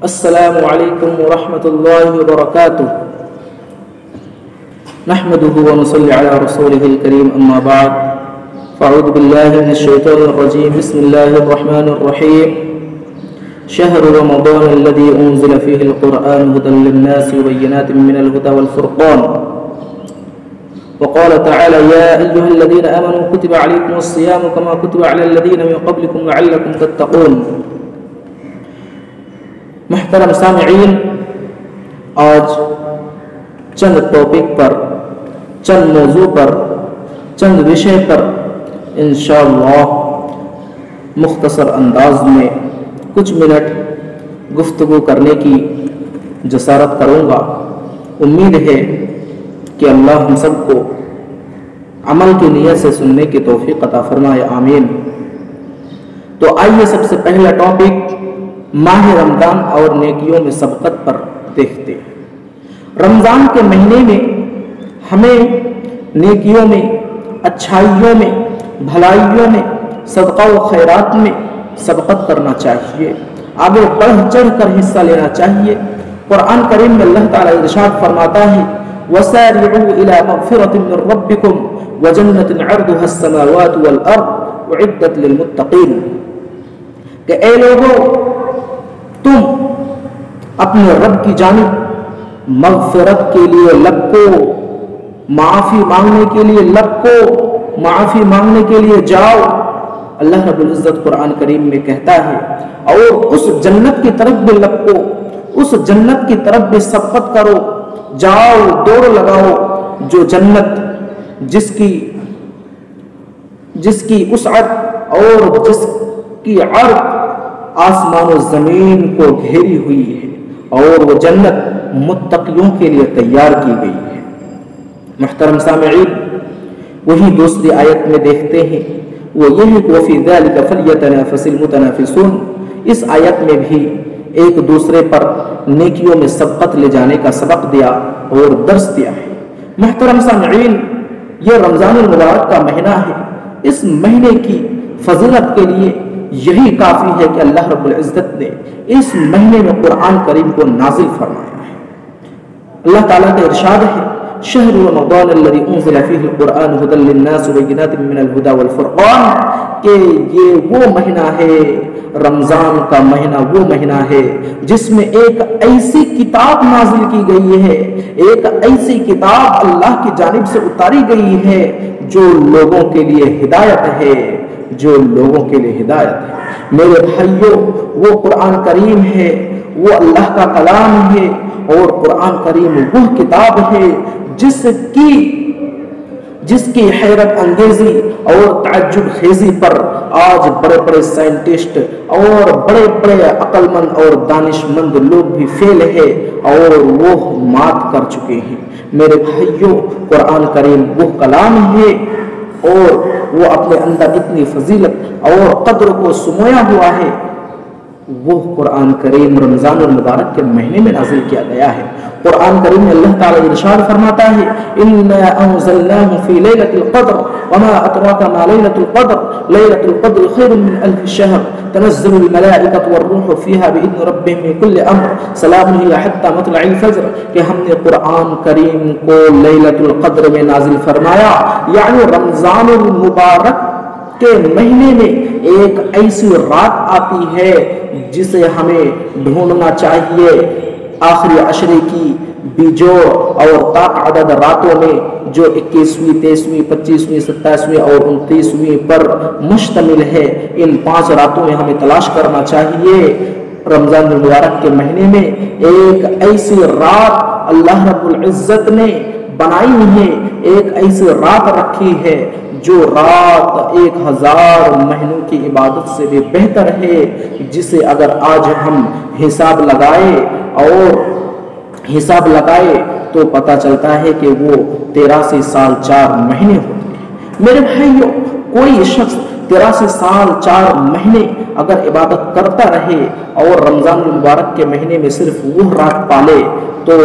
السلام علیکم ورحمۃ اللہ وبرکاتہ نحمده ونصلي على رسوله الكريم اما بعد فاعوذ بالله من الشیطان الرجیم بسم اللہ الرحمن الرحیم شهر رمضان الذي انزل فيه القرآن هدى للناس وبينات من الهدى والفرقان وقال تعالى يا أيها الذين آمنوا كتب عليكم الصيام كما كتب على الذين من قبلكم لعلكم تتقون. محترم سامعین، آج چند ٹاپک پر، چند موضوع پر، چند وشے پر انشاءاللہ مختصر انداز میں کچھ منٹ گفتگو کرنے کی جسارت کروں گا. امید ہے کہ اللہ ہم سب کو عمل کی نیت سے سننے کی توفیق عطا فرمائے، آمین. تو آئیے سب سے پہلا ٹاپک ماہ رمضان اور نیکیوں میں سبقت پر دیکھتے ہیں. رمضان کے مہینے میں ہمیں نیکیوں میں، اچھائیوں میں، بھلائیوں میں، صدقہ و خیرات میں سبقت کرنا چاہیے، آگے بڑھ چڑھ کر حصہ لینا چاہیے. قرآن کریم میں اللہ تعالیٰ ارشاد فرماتا ہے وَسَارِعُوا إِلَى مَغْفِرَةٍ مِّن رَّبِّكُمْ وَجَنَّةٍ عَرْضُهَا السَّمَاوَاتُ وَالْأَرْضُ أُعِدَّتْ لِلْمُتَّقِينَ کہ اے لوگوں، تم اپنے رب کی جانب مغفرت کے لیے لپکو، معافی مانگنے کے لیے لپکو، معافی مانگنے کے لیے جاؤ. اللہ رب العزت قرآن کریم میں کہتا ہے اور اس جنت کی طرف بھی لپکو، اس جنت کی طرف بھی سبقت کرو، جاؤ، دوڑ لگاؤ. جو جنت جس کی وسعت اور جس کی عرض آسمان و زمین کو گھیری ہوئی ہے، اور وہ جنت متقیوں کے لیے تیار کی گئی ہے. محترم سامعین، وہی دوسری آیت میں دیکھتے ہیں وہ یہ ہے کہ وَفِي ذَلِكَ فَلْيَتَنَافَسِ الْمُتَنَافِسُونَ. اس آیت میں بھی ایک دوسرے پر نیکیوں میں سبقت لے جانے کا سبق دیا اور درس دیا ہے. محترم سامعین، یہ رمضان المبارک کا مہینہ ہے. اس مہینے کی فضیلت کے لیے یہی کافی ہے کہ اللہ رب العزت نے اس مہینے میں قرآن کریم کو نازل فرمایا ہے. اللہ تعالیٰ کا ارشاد ہے شہر رمضان الذی انزل فیہ القرآن ھدی للناس وبینات من الھدی والفرقان، کہ یہ وہ مہینہ ہے، رمضان کا مہینہ وہ مہینہ ہے جس میں ایک ایسی کتاب نازل کی گئی ہے، ایک ایسی کتاب اللہ کی جانب سے اتاری گئی ہے جو لوگوں کے لیے ہدایت ہے، جو لوگوں کے لیے ہدایت ہے. میرے بھائیوں، وہ قرآن کریم ہے، وہ اللہ کا کلام ہے، اور قرآن کریم وہ کتاب ہے جس کی حیرت انگیزی اور تعجب خیزی پر آج بڑے بڑے سائنٹسٹ اور بڑے بڑے عقل مند اور دانش مند لوگ بھی فیل ہے اور وہ مات کر چکے ہیں. میرے بھائیوں، قرآن کریم وہ کلام ہے اور وہ اپنے اندر اتنی فضیلت اور قدر کو سمویا ہوا ہے. وہ قرآن کریم رمضان المبارک کے مہینے میں نازل کیا گیا ہے. قرآن کریم میں اللہ تعالیٰ ارشاد فرماتا ہے اِنَّا أَنزَلْنَاهُ فِي لَيْلَةِ الْقَدْرِ وَمَا أَدْرَاكَ مَا لَيْلَةُ الْقَدْرِ لَيْلَةُ الْقَدْرِ خَيْرٌ مِّنْ أَلْفِ شَهْرٍ تَنَزَّلُ الْمَلَائِكَةُ وَالرُّوحُ فِيهَا بِإِذْنِ رَبِّهِم مِّن كُلِّ أَمْرٍ سَلَامٌ هِيَ حَتَّىٰ مَطْلَعِ الْفَجْرِ. کہ ہم نے قرآن کریم کو لیلۃ القدر میں نازل فرمایا، یعنی رمضان المبارک کے مہینے میں ایک ایسی رات آتی ہے جسے ہمیں ڈھونڈنا چاہیے. آخری عشرے کی بیجوڑ اور طاق عدد راتوں میں جو 21ویں، 23ویں، 25ویں، 27ویں اور 29ویں پر مشتمل ہے، ان 5 راتوں میں ہمیں تلاش کرنا چاہیے. رمضان المبارک کے مہینے میں ایک ایسی رات اللہ رب العزت نے بنائی ہے، ایک ایسی رات رکھی ہے جو رات 1000 مہینوں کی عبادت سے بھی بہتر ہے، جسے اگر آج ہم حساب لگائے تو پتہ چلتا ہے کہ وہ 83 سال 4 مہینے ہوتے ہیں. میرے بھائیوں، کوئی شخص 83 साल 4 महीने अगर इबादत करता रहे और रमज़ान मुबारक के महीने में सिर्फ वो रात पाले तो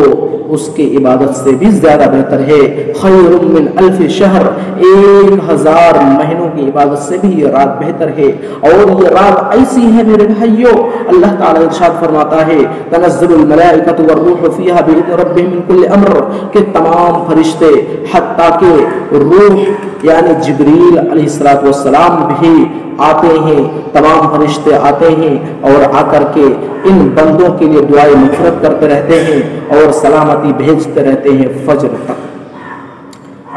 उसकी इबादत से भी ज़्यादा बेहतर है। खैरुम मिन अल्फ शहर, 1000 महीनों की इबादत से भी ये रात बेहतर है। और ये रात ऐसी है मेरे भाइयों, अल्लाह ताला इरशाद फरमाता है तनज़्ज़ुलुल मलाइकतु वर्रूहु फ़ीहा बिइज़्नि रब्बिहिम मिन कुल्लि अम्र, के तमाम फरिश्ते हत्ता के रूह यानी जिब्रील अलैहिस्सलातु वस्सलाम भी आते हैं, तमाम फरिश्ते आते हैं और आकर के इन बंदों के लिए दुआए मग़फ़िरत करते रहते हैं और सलामती भेजते रहते हैं फजर तक।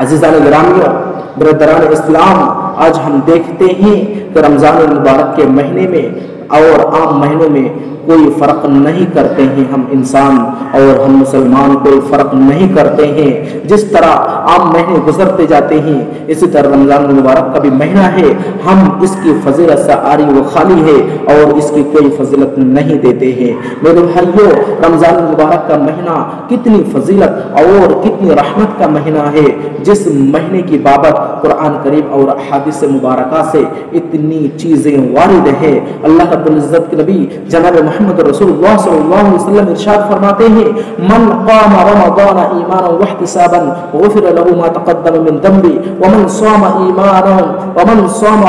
अज़ीज़ान गिरामियों, ब्रदरान इस्लाम, आज हम देखते हैं कि रमज़ान मुबारक के महीने में और आम महीनों में कोई फ़र्क नहीं करते हैं हम इंसान और हम मुसलमान कोई फ़र्क नहीं करते हैं। जिस तरह आम महीने गुजरते जाते हैं इसी तरह रमज़ान मुबारक का भी महीना है, हम इसकी फजीलत से आरी व खाली है और इसकी कोई फजीलत नहीं देते हैं। मेरे भाइयों, रमज़ान मुबारक का महीना कितनी फजीलत और कितनी रहमत का महीना है, जिस महीने की बाबत कुरान करीम और हदीस मुबारका से इतनी चीज़ें वारिद है। अल्लाह रब्बुल इज़्ज़त के नबी जनाब मोहम्मद रसूलुल्लाह सल्लल्लाहु अलैहि वसल्लम इरशाद फरमाते हैं मन क़ाम रमज़ान ईमानन वहतिसाबन गुफ़िर लहू मा तक़द्दम मिन ज़ंबी व मन साम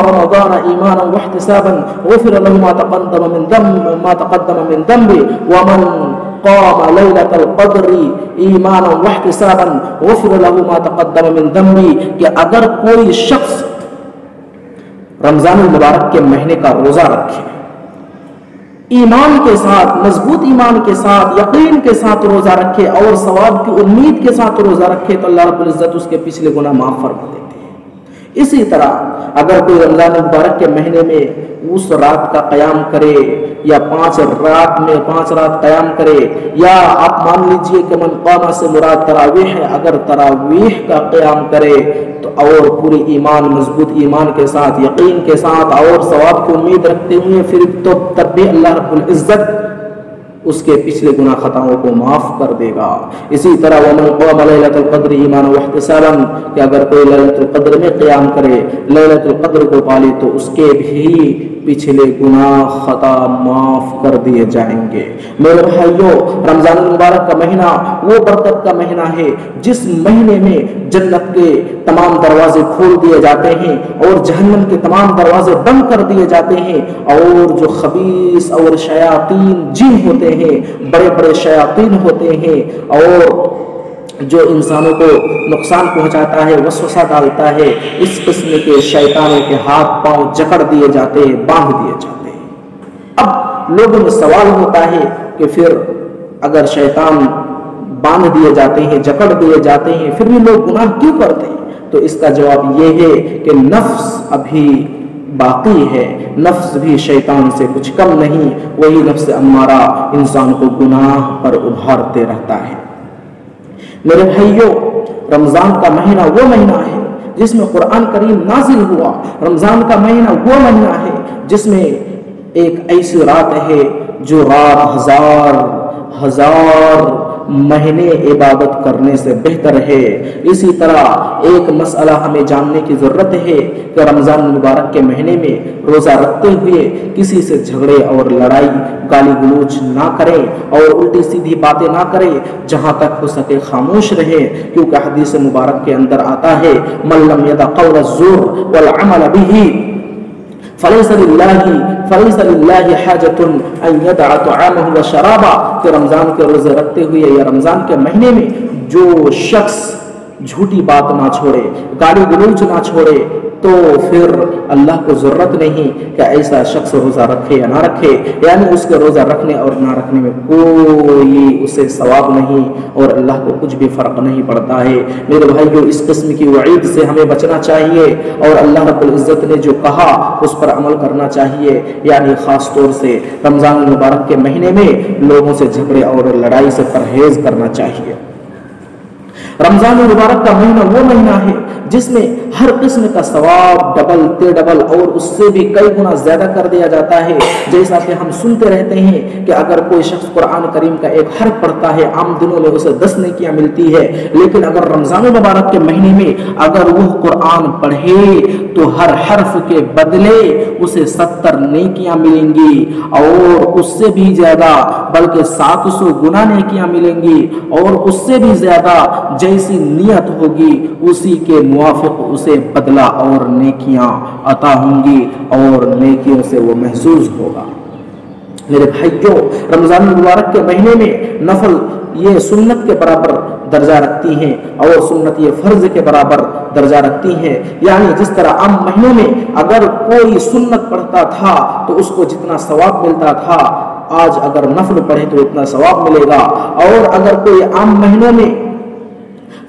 रमज़ान ईमानन वहतिसाबन गुफ़िर लहू मा तक़द्दम मिन ज़ंबी व मन क़ाम लैलतल क़द्री ईमानन वहतिसाबन गुफ़िर लहू मा तक़द्दम मिन ज़ंबी, कि अगर कोई शख्स रमज़ान मुबारक के महीने का रोज़ा रखे, ईमान के साथ, मजबूत ईमान के साथ, यकीन के साथ रोज़ा रखे और सवाब की उम्मीद के साथ रोज़ा रखे तो अल्लाह रब्बुल इज़्ज़त उसके पिछले गुनाह माफ़ फरमा देते हैं। इसी तरह अगर कोई रमज़ान मुबारक के महीने में उस रात का क़याम करे या 5 रात क़याम करे, या आप मान लीजिए कि मन क़ामा से मुराद तरावीह है, अगर तरावीह का क़याम करे तो और पूरी ईमान, मजबूत ईमान के साथ, यकीन के साथ और सवाब की उम्मीद रखते हुए फिर तो तब भी अल्लाह रब्बुल इज़्ज़त उसके पिछले गुनाह खताओं को माफ़ कर देगा। इसी तरह वमन क़ाम लैलतुल क़द्र ईमानन वहतिसाबन, कि अगर कोई लैलतुल क़द्र में क़याम करे, लैलतुल क़द्र को पाले तो उसके भी पिछले गुनाह खता माफ़ कर दिए जाएंगे। मेरे भाइयों, रमज़ान मुबारक का महीना वो बरकत का महीना है जिस महीने में जन्नत के तमाम दरवाजे खोल दिए जाते हैं और जहन्नम के तमाम दरवाजे बंद कर दिए जाते हैं, और जो खबीस और शयातीन जिन होते हैं, बड़े बड़े शयातीन होते हैं और जो इंसानों को नुकसान पहुंचाता है, वसवसा डालता है, इस किस्म के शैतानों के हाथ पांव जकड़ दिए जाते हैं, बांध दिए जाते हैं। अब लोगों में सवाल होता है कि फिर अगर शैतान बांध दिए जाते हैं, जकड़ दिए जाते हैं, फिर भी लोग गुनाह क्यों करते हैं? तो इसका जवाब ये है कि नफ्स अभी बाकी है, नफ्स भी शैतान से कुछ कम नहीं, वही नफ्स अम्मारा इंसान को गुनाह पर उभारते रहता है। मेरे भाइयों, रमज़ान का महीना वो महीना है जिसमें कुरान करीम नाजिल हुआ। रमज़ान का महीना वो महीना है जिसमें एक ऐसी रात है जो रात हजार महीने इबादत करने से बेहतर है। इसी तरह एक मसला हमें जानने की ज़रूरत है कि रमज़ान मुबारक के महीने में रोज़ा रखते हुए किसी से झगड़े और लड़ाई, गाली गलौज ना करें और उल्टी सीधी बातें ना करें, जहाँ तक हो सके खामोश रहे, क्योंकि हदीस मुबारक के अंदर आता है मन लम यदा क़ौल ज़ूर वल अमल बिही फलैसा लिल्लाहि हाजतुन अन यदअ तआमहु व शराबा, कि रमज़ान के रोज़े रखते हुए या रमज़ान के महीने में जो शख्स झूठी बात ना छोड़े, गाली गलौज ना छोड़े, तो फिर अल्लाह को ज़रूरत नहीं कि ऐसा शख्स रोज़ा रखे या ना रखे, यानी उसके रोज़ा रखने और ना रखने में कोई उसे सवाब नहीं और अल्लाह को कुछ भी फ़र्क नहीं पड़ता है। मेरे भाइयों, इस किस्म की वईद से हमें बचना चाहिए और अल्लाह रब्बुल इज़्ज़त ने जो कहा उस पर अमल करना चाहिए, यानी ख़ास तौर से रमज़ान मुबारक के महीने में लोगों से झगड़े और लड़ाई से परहेज़ करना चाहिए। रमजान मुबारक का महीना वो महीना है जिसमें हर किस्म का सवाब डबल तिरडबल और उससे भी कई गुना ज्यादा कर दिया जाता है। जैसा कि हम सुनते रहते हैं कि अगर कोई शख्स कुरान करीम का एक हर्फ पढ़ता है आम दिनों में उसे 10 नेकियां मिलती है, लेकिन अगर रमजान मुबारक के महीने में अगर वो कुरान पढ़े तो हर हर्फ के बदले उसे 70 नेकियां मिलेंगी और उससे भी ज्यादा बल्कि 700 गुना नेकियां मिलेंगी और उससे भी ज्यादा जैसी नियत होगी उसी के मुवाफिक उसे बदला और नेकियां अता होंगी और नेकियों से वो महसूस होगा। मेरे भाइयों, रमजान मुबारक के महीने में नफल ये सुन्नत के बराबर दर्जा रखती हैं और सुन्नत ये फर्ज के बराबर दर्जा रखती हैं। यानी जिस तरह आम महीनों में अगर कोई सुन्नत पढ़ता था तो उसको जितना सवाब मिलता था, आज अगर नफल पढ़े तो उतना सवाब मिलेगा। और अगर कोई आम महीनों में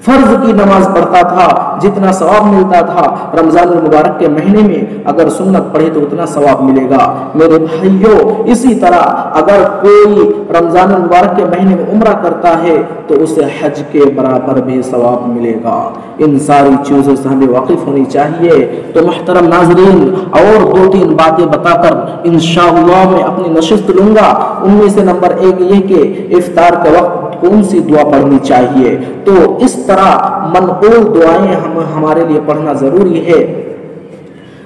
फर्ज की नमाज पढ़ता था जितना सवाब मिलता था, रमजान मुबारक के महीने में अगर सुन्नत पढ़े तो उतना सवाब मिलेगा। मेरे भाइयों, इसी तरह अगर कोई रमजान मुबारक के महीने में उम्रा करता है तो उसे हज के बराबर भी सवाब मिलेगा। इन सारी चीज़ों से हमें वाकिफ होनी चाहिए। तो मुहतरम नाज़रीन, और 2-3 बातें बताकर इंशाअल्लाह मैं अपनी नशिस्त लूँगा। उनमें से नंबर 1 ये कि इफ्तार के वक्त कौन सी दुआ पढ़नी चाहिए। तो इस तरह मनकूल दुआएं हमारे लिए पढ़ना जरूरी है।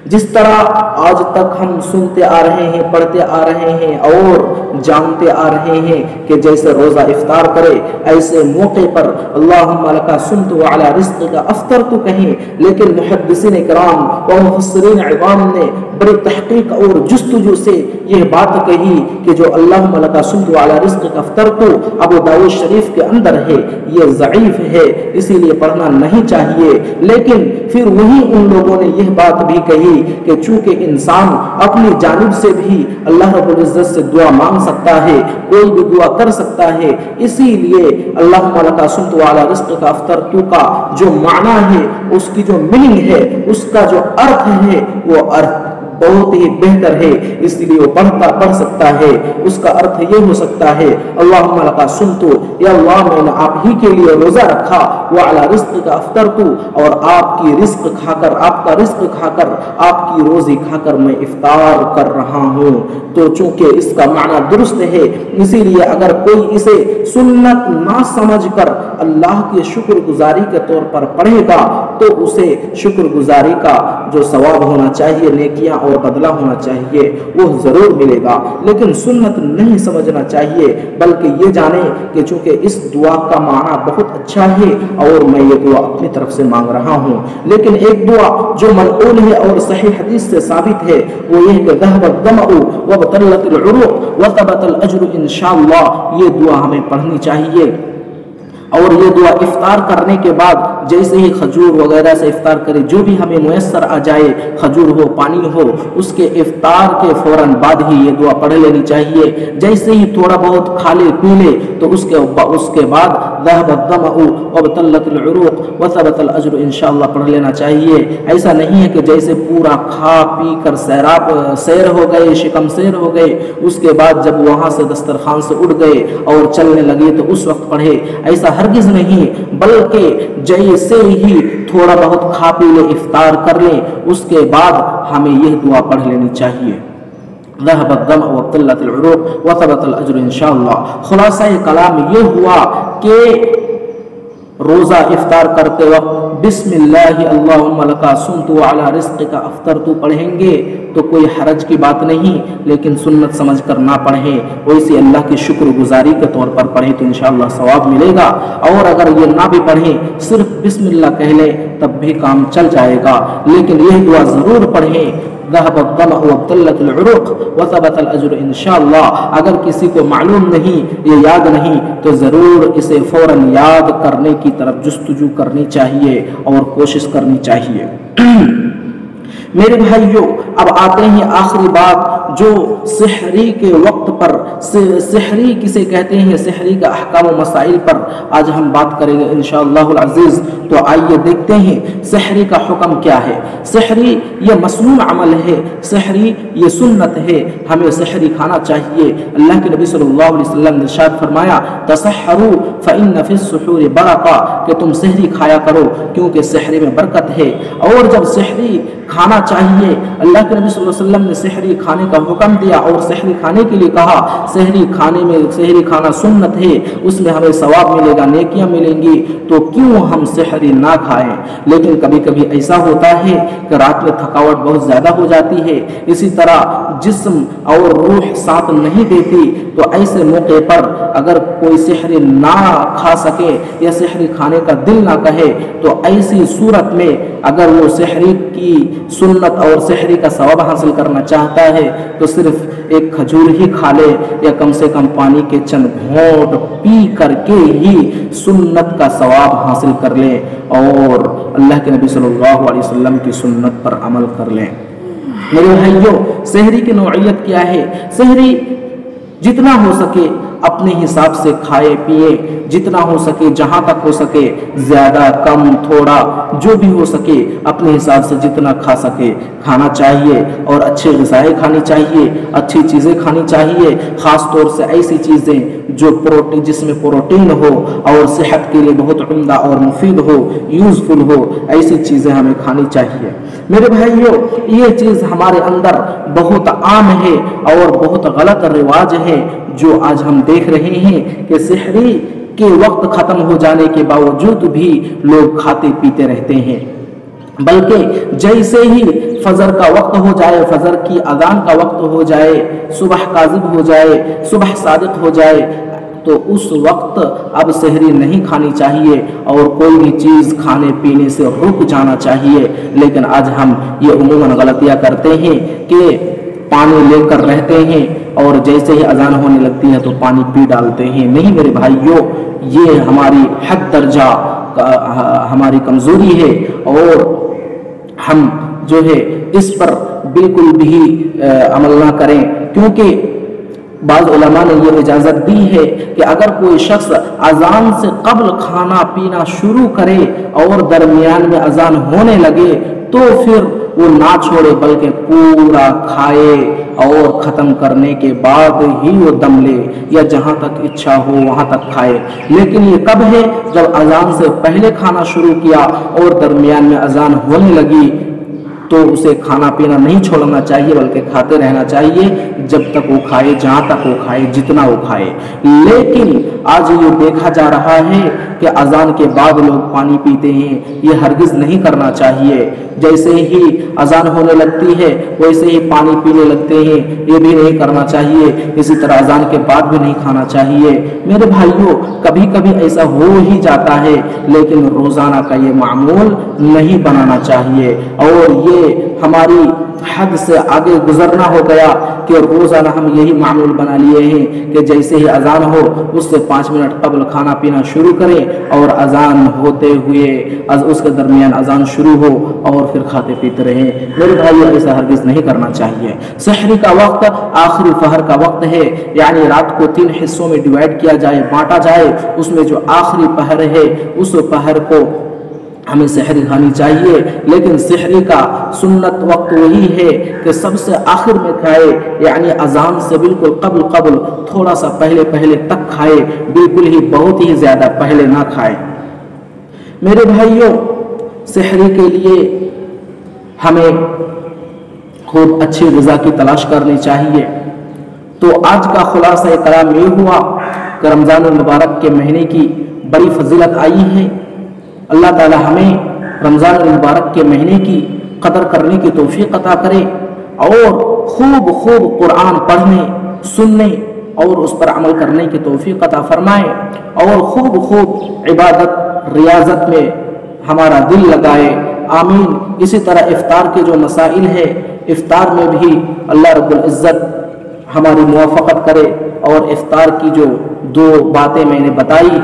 जिस तरह आज तक हम सुनते आ रहे हैं, पढ़ते आ रहे हैं और जानते आ रहे हैं कि जैसे रोज़ा इफ्तार करे ऐसे मौके पर अल्लाहुम्मा लका सुम्तु व अला रिज़्क़िका अफ़्तरतु कहें। लेकिन मुहद्दिसीन किराम व मुफ़स्सिरीन इज़ाम ने बड़ी तहक़ीक़ और जुस्तजू से यह बात कही कि जो अल्लाहुम्मा लका सुम्तु व अला रिज़्क़िका अफ़्तरतु अबू दाऊद शरीफ के अंदर है, ये ज़ईफ़ है, इसीलिए पढ़ना नहीं चाहिए। लेकिन फिर वही उन लोगों ने यह बात भी कही कि चूंकि इंसान अपनी जानिब से भी अल्लाह रब्बुल इज्जत से दुआ मांग सकता है, कोई भी दुआ कर सकता है, इसीलिए अल्लाहुम्मा लका सुम्तु व अला रिज़्क़िका अफ़्तरतु का जो माना है, उसकी जो मीनिंग है, उसका जो अर्थ है, वो अर्थ बहुत ही बेहतर है, इसलिए वो पढ़ सकता है। उसका अर्थ ये हो सकता है अल्लाहुम्मा लका सुम्तु, या अल्लाह मैंने आप ही के लिए रोज़ा रखा, व अला रिज़्क़िका अफ़्तरतु, और आपकी रिज़्क़ खाकर, आपका रिज़्क़ खाकर, आपकी रोज़ी खाकर मैं इफ्तार कर रहा हूँ। तो चूंकि इसका माना दुरुस्त है, इसीलिए अगर कोई इसे सुन्नत ना समझकर अल्लाह की शुक्रगुजारी के तौर पर पढ़ेगा तो उसे शुक्रगुजारी का जो सवाब होना चाहिए, नेकियां और बदला होना चाहिए, वो जरूर मिलेगा। लेकिन सुन्नत नहीं समझना चाहिए, बल्कि ये जाने कि चूंकि इस दुआ का माना बहुत अच्छा है और मैं ये दुआ अपनी तरफ से मांग रहा हूँ। लेकिन एक दुआ जो मनक़ूल है और सही हदीस से साबित है वो ये कि ज़हबत दमउ व बतल्लतिल उरूक़ व तबतल अज्रु इंशाअल्लाह, ये दुआ हमें पढ़नी चाहिए। और ये दुआ इफ्तार करने के बाद जैसे ही खजूर वगैरह से इफ्तार करें, जो भी हमें मुयस्सर आ जाए, खजूर हो, पानी हो, उसके इफ्तार के फौरन बाद ही ये दुआ पढ़ लेनी चाहिए। जैसे ही थोड़ा बहुत खा ले पी ले तो उसके बाद ज़हबत दमउ व बतल्लतिल उरूक़ व तबतल अज्रु इंशाअल्लाह पढ़ लेना चाहिए। ऐसा नहीं है कि जैसे पूरा खा पी कर सैर हो गए, शिकम सैर हो गए, उसके बाद जब वहाँ से दस्तरखान से उठ गए और चलने लगे तो उस वक्त पढ़े, ऐसा हरगिज नहीं। बल्कि जैसे ही थोड़ा बहुत खा पी ले, इफ्तार कर ले, उसके बाद हमें यह दुआ पढ़ लेनी चाहिए, ज़हबत दम व बतल्लतिल उरूक़ व तबतल अज्रु इंशाअल्लाह। खुलासा कलाम ये हुआ कि रोज़ा इफ्तार करते वक्त बिस्मिल्लाहि अल्लाहुम्मा लका सुम्तु व अला रिज़्क़िका अफ़्तरतु पढ़ेंगे तो कोई हरज की बात नहीं, लेकिन सुन्नत समझकर ना पढ़ें, वैसे अल्लाह की शुक्रगुजारी के तौर पर पढ़ें तो इंशाअल्लाह सवाब मिलेगा। और अगर ये ना भी पढ़ें, सिर्फ बिस्मिल्लाह कह लें, तब भी काम चल जाएगा। लेकिन यह दुआ ज़रूर पढ़ें, ज़हबत दमउ व बतल्लतिल उरूक़ व तबतल अज्रु इंशाअल्लाह। अगर किसी को मालूम नहीं, ये याद नहीं, तो ज़रूर इसे फ़ौरन याद करने की तरफ जुस्तजू करनी चाहिए और कोशिश करनी चाहिए। मेरे भाइयों, अब आते हैं आखिरी बात, जो सहरी के वक्त पर, सहरी किसे कहते हैं, सहरी का अहकाम व मसाइल पर आज हम बात करेंगे इंशाअल्लाहुल अज़ीज़। तो आइए देखते हैं सहरी का हुक्म क्या है। सहरी ये मसनून अमल है, सहरी ये सुन्नत है, हमें सहरी खाना चाहिए। अल्लाह के नबी सल्लल्लाहु अलैहि वसल्लम ने इरशाद फरमाया, तसहरू फ़इन्न फ़िस्सुहूरि बरका, कि तुम सहरी खाया करो क्योंकि सहरी में बरकत है। और जब सहरी खाना चाहिए, अल्लाह के नबी सल्लल्लाहु अलैहि वसल्लम ने सहरी खाने का हुक्म दिया और सहरी खाने के लिए कहा। सहरी खाने में, सहरी खाना सुन्नत है, उसमें हमें सवाब मिलेगा, नेकियां मिलेंगी, तो क्यों हम सहरी ना खाएं। लेकिन कभी कभी ऐसा होता है कि रात में थकावट बहुत ज़्यादा हो जाती है, इसी तरह जिस्म और रूह साथ नहीं देती, तो ऐसे मौके पर अगर कोई सहरी ना खा सके या सहरी खाने का दिल ना कहे, तो ऐसी सूरत में अगर वो सहरी की सुन्नत और सहरी का सवाब हासिल करना चाहता है तो सिर्फ एक खजूर ही खा ले, या कम से कम पानी के चंद घोंट पी करके ही सुन्नत का सवाब हासिल कर ले और अल्लाह के नबी सल्लल्लाहु अलैहि वसल्लम की सुन्नत पर अमल कर लें। मेरे भाइयों, सहरी की नौइयत क्या है? सहरी जितना हो सके अपने हिसाब से खाए पिए, जितना हो सके, जहां तक हो सके, ज्यादा कम थोड़ा जो भी हो सके अपने हिसाब से जितना खा सके खाना चाहिए। और अच्छे ग़िज़ाएँ खानी चाहिए, अच्छी चीज़ें खानी चाहिए, ख़ास तौर से ऐसी चीज़ें जो प्रोटीन, जिसमें प्रोटीन हो और सेहत के लिए बहुत उम्दा और मुफीद हो, यूज़फुल हो, ऐसी चीज़ें हमें खानी चाहिए। मेरे भाइयों, ये चीज़ हमारे अंदर बहुत आम है और बहुत गलत रिवाज है जो आज हम देख रहे हैं कि सहरी के वक्त ख़त्म हो जाने के बावजूद भी लोग खाते पीते रहते हैं। बल्कि जैसे ही फजर का वक्त हो जाए, फजर की अजान का वक्त हो जाए, सुबह काज़िब हो जाए, सुबह सादिक हो जाए, तो उस वक्त अब सहरी नहीं खानी चाहिए और कोई भी चीज़ खाने पीने से रुक जाना चाहिए। लेकिन आज हम ये उमूमन गलतियाँ करते हैं कि पानी लेकर रहते हैं और जैसे ही अजान होने लगती है तो पानी पी डालते हैं। नहीं मेरे भाइयों, ये हमारी हद दर्जा हमारी कमज़ोरी है और हम जो है इस पर बिल्कुल भी अमल ना करें, क्योंकि बाज़ उलमा ने यह इजाज़त दी है कि अगर कोई शख्स अजान से कब्ल खाना पीना शुरू करे और दरमियान में अजान होने लगे तो फिर वो ना छोड़े बल्कि पूरा खाए और ख़त्म करने के बाद ही वो दम ले, या जहाँ तक इच्छा हो वहाँ तक खाए। लेकिन ये कब है? जब अजान से पहले खाना शुरू किया और दरमियान में अजान होने लगी तो उसे खाना पीना नहीं छोड़ना चाहिए बल्कि खाते रहना चाहिए जब तक वो खाए, जहाँ तक वो खाए, जितना वो खाए। लेकिन आज ये देखा जा रहा है कि अजान के बाद लोग पानी पीते हैं, ये हरगिज़ नहीं करना चाहिए। जैसे ही अजान होने लगती है वैसे ही पानी पीने लगते हैं, ये भी नहीं करना चाहिए। इसी तरह अजान के बाद भी नहीं खाना चाहिए। मेरे भाइयों, कभी कभी ऐसा हो ही जाता है, लेकिन रोज़ाना का ये मामूल नहीं बनाना चाहिए और ये हमारी हद से आगे गुजरना हो गया कि रोज़ाना हम यही मामूल बना लिए हैं कि जैसे ही अजान हो उससे 5 मिनट कबल खाना पीना शुरू करें और अजान होते हुए उसके दरमियान अजान शुरू हो और फिर खाते पीते रहें। मेरे भाई, ऐसा हरगिज़ नहीं करना चाहिए। सहरी का वक्त आखिरी पहर का वक्त है, यानी रात को 3 हिस्सों में डिवाइड किया जाए, बांटा जाए। उसमें जो आखिरी पहर है उस पहर को हमें सहरी खानी चाहिए। लेकिन सहरी का सुन्नत वक्त वही है कि सबसे आखिर में खाए, यानी अजान से बिल्कुल कबल थोड़ा सा पहले तक खाए, बिल्कुल ही बहुत ही ज़्यादा पहले ना खाए। मेरे भाइयों, सहरी के लिए हमें खूब अच्छी ग़िज़ा की तलाश करनी चाहिए। तो आज का खुलासा कलाम ये हुआ कि रमज़ानुल मुबारक के महीने की बड़ी फजीलत आई है। अल्लाह ताला हमें रमज़ान मुबारक के महीने की कदर करने की तौफीक अता करे और खूब कुरान पढ़ने, सुनने और उस पर अमल करने की तौफीक अता फरमाए और खूब इबादत रियाजत में हमारा दिल लगाए। आमीन। इसी तरह इफ्तार के जो मसाइल है, इफ्तार में भी अल्लाह रब्बुल इज़्ज़त हमारी मुवाफ़क़त करे और इफ्तार की जो 2 बातें मैंने बताई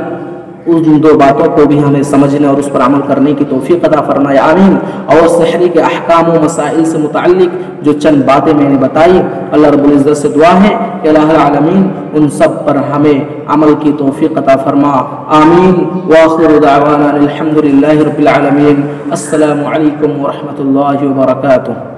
उन दो बातों को भी हमें समझने और उस पर अमल करने की तौफीक अता फरमाए, आमीन। और सहरी के अहकाम व मसाइल से मुताल्लिक जो चंद बातें मैंने बताई, अल्लाह रब्बुल इज़्ज़त से दुआ है कि अल्लाह आलमीन उन सब पर हमें अमल की तौफीक अता फरमा, आमीन। व आखिरु दअवाना अल्हम्दुलिल्लाहि रब्बिल आलमीन। अस्सलामु अलैकुम व रहमतुल्लाहि व बरकातुहू।